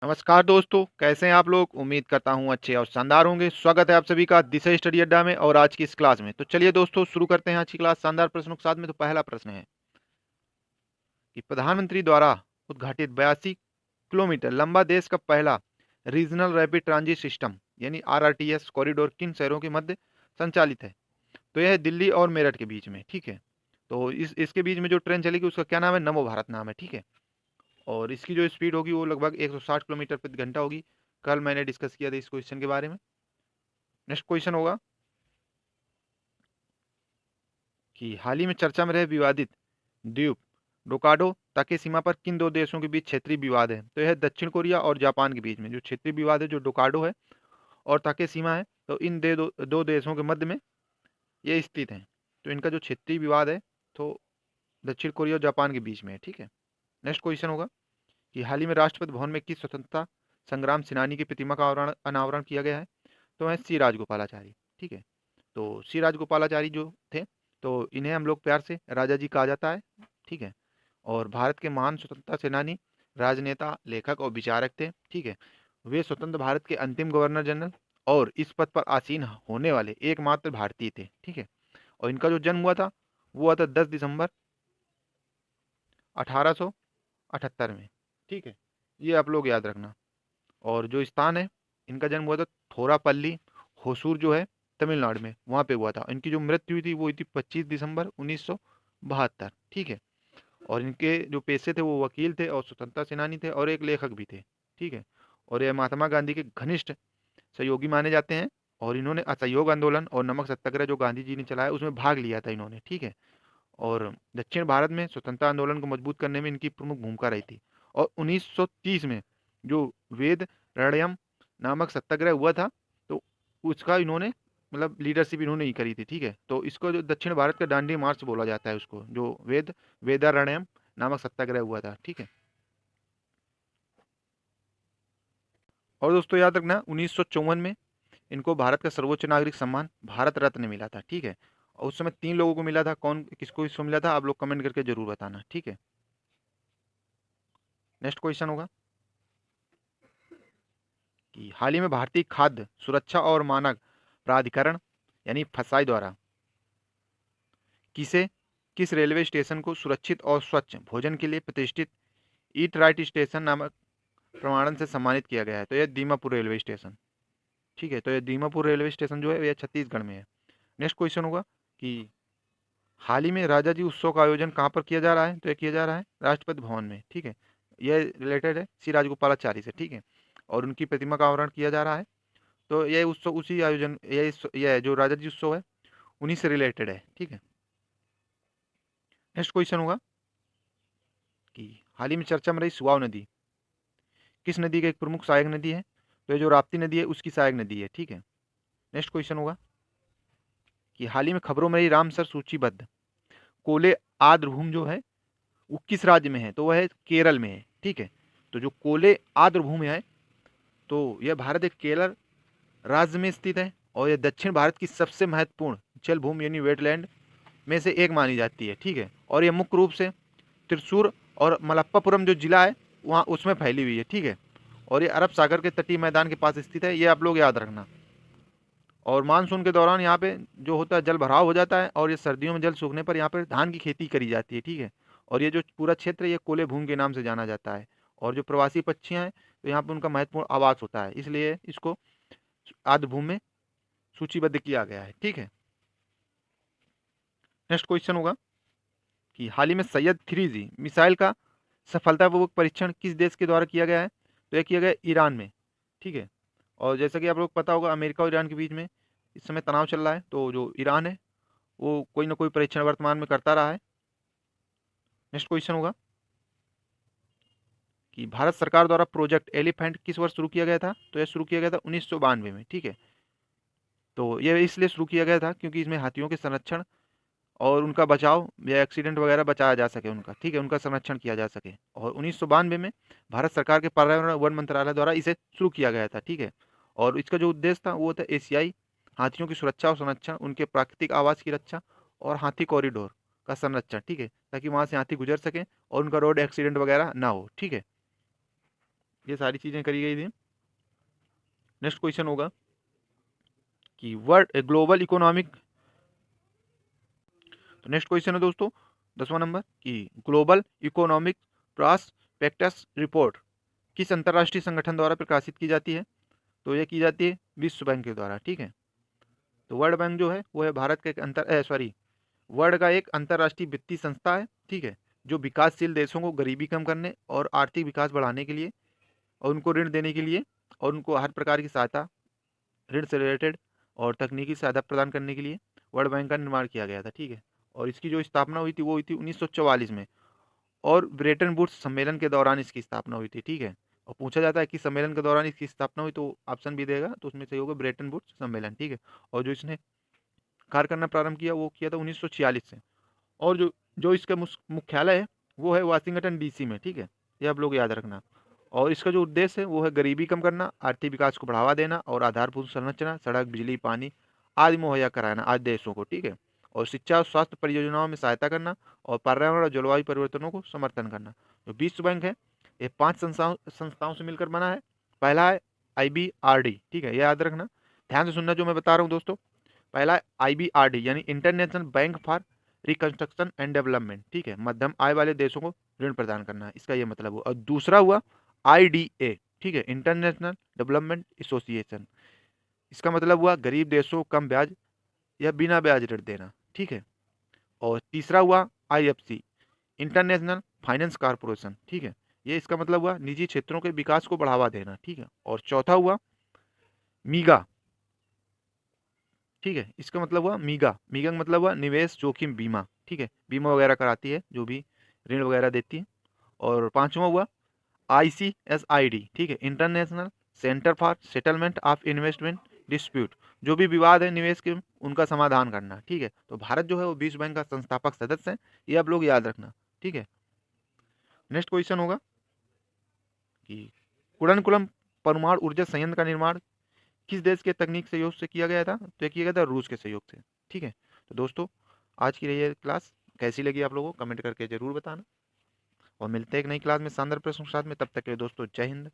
नमस्कार दोस्तों, कैसे हैं आप लोग? उम्मीद करता हूँ अच्छे और शानदार होंगे। स्वागत है आप सभी का दिशा स्टडी अड्डा में और आज की इस क्लास में। तो चलिए दोस्तों शुरू करते हैं आज की क्लास शानदार प्रश्नों के साथ में। तो पहला प्रश्न है कि प्रधानमंत्री द्वारा उद्घाटित 82 किलोमीटर लंबा देश का पहला रीजनल रैपिड ट्रांजिट सिस्टम यानी आरआरटीएस कॉरिडोर किन शहरों के मध्य संचालित है? तो यह है दिल्ली और मेरठ के बीच में। ठीक है, तो इसके बीच में जो ट्रेन चलेगी उसका क्या नाम है? नमो भारत नाम है। ठीक है, और इसकी जो स्पीड होगी वो लगभग 160 किलोमीटर प्रति घंटा होगी। कल मैंने डिस्कस किया था इस क्वेश्चन के बारे में। नेक्स्ट क्वेश्चन होगा कि हाल ही में चर्चा में रहे विवादित द्वीप डोकाडो ताके सीमा पर किन दो देशों के बीच क्षेत्रीय विवाद है? तो यह दक्षिण कोरिया और जापान के बीच में जो क्षेत्रीय विवाद है, जो डोकाडो है और ताके सीमा है, तो इन दो देशों के मध्य में ये स्थित है। तो इनका जो क्षेत्रीय विवाद है तो दक्षिण कोरिया और जापान के बीच में है। ठीक है, नेक्स्ट क्वेश्चन होगा कि हाल ही में राष्ट्रपति भवन में किस स्वतंत्रता संग्राम सेनानी की प्रतिमा का अनावरण किया गया है? तो है सी राजगोपालाचारी। ठीक है, तो सी राजगोपालाचारी जो थे, तो इन्हें हम लोग प्यार से राजा जी कहा जाता है। ठीक है, और भारत के महान स्वतंत्रता सेनानी, राजनेता, लेखक और विचारक थे। ठीक है, वे स्वतंत्र भारत के अंतिम गवर्नर जनरल और इस पद पर आसीन होने वाले एकमात्र भारतीय थे। ठीक है, और इनका जो जन्म हुआ था वो हुआ था 10 दिसंबर 1878 में। ठीक है, ये आप लोग याद रखना। और जो स्थान है इनका जन्म हुआ था थोरापल्ली, होसूर जो है तमिलनाडु में, वहाँ पे हुआ था। इनकी जो मृत्यु हुई थी वो हुई थी 25 दिसंबर 1972। ठीक है, और इनके जो पेशे थे वो वकील थे और स्वतंत्रता सेनानी थे और एक लेखक भी थे। ठीक है, और ये महात्मा गांधी के घनिष्ठ सहयोगी माने जाते हैं और इन्होंने असहयोग आंदोलन और नमक सत्याग्रह जो गांधी जी ने चलाया उसमें भाग लिया था इन्होंने। ठीक है, और दक्षिण भारत में स्वतंत्रता आंदोलन को मजबूत करने में इनकी प्रमुख भूमिका रही थी। और 1930 में जो वेद रणयम नामक सत्याग्रह हुआ था, तो उसका इन्होंने मतलब लीडरशिप इन्होंने ही करी थी। ठीक है, तो इसको जो दक्षिण भारत का दांडी मार्च बोला जाता है उसको, जो वेदारण्यम नामक सत्याग्रह हुआ था। ठीक है, और दोस्तों याद रखना 1954 में इनको भारत का सर्वोच्च नागरिक सम्मान भारत रत्न मिला था। ठीक है, और उस समय 3 लोगों को मिला था। कौन किसको इसको मिला था आप लोग कमेंट करके जरूर बताना। ठीक है, नेक्स्ट क्वेश्चन होगा कि हाल ही में भारतीय खाद्य सुरक्षा और मानक प्राधिकरण यानी फसाई द्वारा किसे किस रेलवे स्टेशन को सुरक्षित और स्वच्छ भोजन के लिए प्रतिष्ठित ईट राइट स्टेशन नामक प्रमाणन से सम्मानित किया गया है? तो यह दीमापुर रेलवे स्टेशन। ठीक है, तो यह दीमापुर रेलवे स्टेशन जो है यह छत्तीसगढ़ में है। नेक्स्ट क्वेश्चन होगा कि हाल ही में राजा जी उत्सव का आयोजन कहाँ पर किया जा रहा है? तो यह किया जा रहा है राष्ट्रपति भवन में। ठीक है, यह रिलेटेड है सी राजगोपालाचारी से। ठीक है, और उनकी प्रतिमा का अनावरण किया जा रहा है। तो यह उत्सव उसी आयोजन यह जो राजा जी उत्सव है उन्हीं से रिलेटेड है। ठीक है, नेक्स्ट क्वेश्चन होगा कि हाल ही में चर्चा में रही सुआव नदी किस नदी का एक प्रमुख सहायक नदी है? तो ये जो राप्ती नदी है उसकी सहायक नदी है। ठीक है, नेक्स्ट क्वेश्चन होगा कि हाल ही में खबरों में रही रामसर सूचीबद्ध कोले आर्द्रभूमि जो है वो किस राज्य में है? तो वह है केरल में है। ठीक है, तो जो कोले आर्द्रभूमि है तो यह भारत के केरल राज्य में स्थित है और यह दक्षिण भारत की सबसे महत्वपूर्ण जल भूमि यानी वेटलैंड में से एक मानी जाती है। ठीक है, और यह मुख्य रूप से त्रिशूर और मलप्पापुरम जो जिला है वहाँ उसमें फैली हुई है। ठीक है, और ये अरब सागर के तटीय मैदान के पास स्थित है, ये आप लोग याद रखना। और मानसून के दौरान यहाँ पे जो होता है जल भराव हो जाता है और ये सर्दियों में जल सूखने पर यहाँ पर धान की खेती करी जाती है। ठीक है, और ये जो पूरा क्षेत्र है ये कोले भूमि के नाम से जाना जाता है। और जो प्रवासी पक्षियाँ हैं तो यहाँ पे उनका महत्वपूर्ण आवास होता है, इसलिए इसको आर्द्र भूमि में सूचीबद्ध किया गया है। ठीक है, नेक्स्ट क्वेश्चन होगा कि हाल ही में सैयद 3G मिसाइल का सफलतापूर्वक परीक्षण किस देश के द्वारा किया गया है? तो यह किया गया ईरान में। ठीक है, और जैसा कि आप लोग पता होगा अमेरिका और ईरान के बीच में इस समय तनाव चल रहा है, तो जो ईरान है वो कोई ना कोई परीक्षण वर्तमान में करता रहा है। नेक्स्ट क्वेश्चन होगा कि भारत सरकार द्वारा प्रोजेक्ट एलिफेंट किस वर्ष शुरू किया गया था? तो यह शुरू किया गया था 1992 में। ठीक है, तो यह इसलिए शुरू किया गया था क्योंकि इसमें हाथियों के संरक्षण और उनका बचाव या एक्सीडेंट वगैरह बचाया जा सके उनका। ठीक है, उनका संरक्षण किया जा सके। और 1992 में भारत सरकार के पर्यावरण वन मंत्रालय द्वारा इसे शुरू किया गया था। ठीक है, और इसका जो उद्देश्य था वो था एशियाई हाथियों की सुरक्षा और संरक्षण, उनके प्राकृतिक आवास की रक्षा और हाथी कॉरिडोर का संरक्षण। ठीक है, ताकि वहाँ से हाथी गुजर सकें और उनका रोड एक्सीडेंट वगैरह ना हो। ठीक है, ये सारी चीज़ें करी गई थी। नेक्स्ट क्वेश्चन होगा कि वर्ल्ड ग्लोबल इकोनॉमिक, तो नेक्स्ट क्वेश्चन है दोस्तों 10वां नंबर कि ग्लोबल इकोनॉमिक प्रॉस्पेक्टस रिपोर्ट किस अंतर्राष्ट्रीय संगठन द्वारा प्रकाशित की जाती है? तो ये की जाती है विश्व बैंक के द्वारा। ठीक है, तो वर्ल्ड बैंक जो है वो है भारत का एक वर्ल्ड का एक अंतर्राष्ट्रीय वित्तीय संस्था है। ठीक है, जो विकासशील देशों को गरीबी कम करने और आर्थिक विकास बढ़ाने के लिए और उनको ऋण देने के लिए और उनको हर प्रकार की सहायता, ऋण से रिलेटेड और तकनीकी सहायता प्रदान करने के लिए वर्ल्ड बैंक का निर्माण किया गया था। ठीक है, और इसकी जो स्थापना हुई थी वो हुई थी 1944 में, और ब्रेटन वुड्स सम्मेलन के दौरान इसकी स्थापना हुई थी। ठीक है, और पूछा जाता है कि सम्मेलन के दौरान इसकी स्थापना हुई, तो ऑप्शन भी देगा, तो उसमें सही होगा ब्रेटन वुड्स सम्मेलन। ठीक है, और जो इसने कार्य करना प्रारंभ किया वो किया था 1946 से, और जो जो इसका मुख्यालय है वो है वाशिंगटन डीसी में। ठीक है, ये आप लोग याद रखना। और इसका जो उद्देश्य है वो है गरीबी कम करना, आर्थिक विकास को बढ़ावा देना और आधारभूत संरचना, सड़क, बिजली, पानी आदि मुहैया कराना आज देशों को। ठीक है, और शिक्षा और स्वास्थ्य परियोजनाओं में सहायता करना और पर्यावरण और जलवायु परिवर्तनों को समर्थन करना। जो विश्व बैंक है ये 5 संस्थाओं से मिलकर बना है। पहला है IBRD। ठीक है, ये याद रखना, ध्यान से सुनना जो मैं बता रहा हूँ दोस्तों। पहला IBRD यानी international bank for reconstruction and development. ठीक है, मध्यम आय वाले देशों को ऋण प्रदान करना है, इसका ये मतलब हुआ। और दूसरा हुआ IDA। ठीक है, इंटरनेशनल डेवलपमेंट एसोसिएशन, इसका मतलब हुआ गरीब देशों को कम ब्याज या बिना ब्याज ऋण देना। ठीक है, और तीसरा हुआ IFC, इंटरनेशनल फाइनेंस कॉरपोरेशन। ठीक है, ये इसका मतलब हुआ निजी क्षेत्रों के विकास को बढ़ावा देना। ठीक है, और चौथा हुआ मीगा। ठीक है, इसका मतलब हुआ मीगा, मीगा का मतलब हुआ निवेश जोखिम बीमा। ठीक है, बीमा वगैरह कराती है, जो भी ऋण वगैरह देती है। और पांचवा हुआ ICSID। ठीक है, international centre for settlement of investment dispute, जो भी विवाद है निवेश के उनका समाधान करना। ठीक है, तो भारत जो है वो विश्व बैंक का संस्थापक सदस्य है, ये आप लोग याद रखना। ठीक है, नेक्स्ट क्वेश्चन होगा कि कुड़नकुलम परमाणु ऊर्जा संयंत्र का निर्माण किस देश के तकनीक सहयोग से किया गया था? तो ये किया गया था रूस के सहयोग से। ठीक है, तो दोस्तों आज की रही है क्लास, कैसी लगी आप लोगों को कमेंट करके जरूर बताना, और मिलते हैं एक नई क्लास में शानदार प्रश्नों के साथ में। तब तक के लिए दोस्तों जय हिंद।